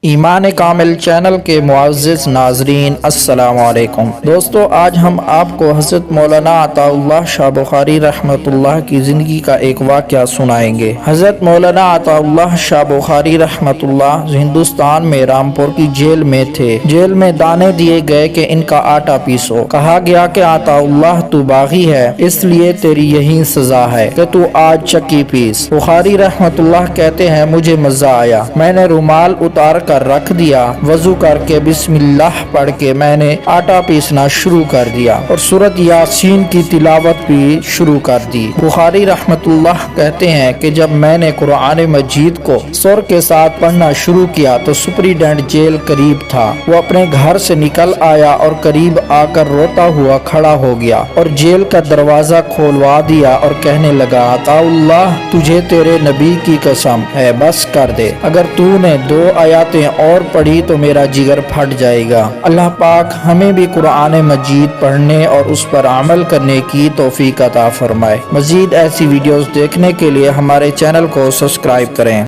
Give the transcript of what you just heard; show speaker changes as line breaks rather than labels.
ایمان کامل چینل کے معزز ناظرین السلام علیکم دوستو، آج ہم آپ کو حضرت مولانا عطا اللہ شاہ بخاری رحمۃ اللہ کی زندگی کا ایک واقعہ سنائیں گے۔ حضرت مولانا عطا اللہ شاہ بخاری رحمۃ اللہ ہندوستان میں رامپور کی جیل میں تھے۔ جیل میں دانے دیے گئے کہ ان کا آٹا پیسو۔ کہا گیا کہ عطا اللہ تو باغی ہے، اس لیے تیری یہی سزا ہے کہ تو آج چکی پیس۔ بخاری رحمۃ اللہ کہتے ہیں مجھے مزہ آیا، میں نے رومال اتار کر رکھ دیا، وضو کر کے بسم اللہ پڑھ کے میں نے آٹا پیسنا شروع کر دیا اور سورۃ یاسین کی تلاوت بھی شروع کر دی۔ بخاری رحمۃ اللہ کہتے ہیں کہ جب میں نے قرآن مجید کو سر کے ساتھ پڑھنا شروع کیا تو سپریڈنٹ جیل قریب تھا، وہ اپنے گھر سے نکل آیا اور قریب آ کر روتا ہوا کھڑا ہو گیا اور جیل کا دروازہ کھولوا دیا اور کہنے لگا عطا اللہ تجھے تیرے نبی کی قسم ہے بس کر دے، اگر تو نے 2 آیاتیں اور پڑھی تو میرا جگر پھٹ جائے گا۔ اللہ پاک ہمیں بھی قرآن مجید پڑھنے اور اس پر عمل کرنے کی توفیق عطا فرمائے۔ مزید ایسی ویڈیوز دیکھنے کے لیے ہمارے چینل کو سبسکرائب کریں۔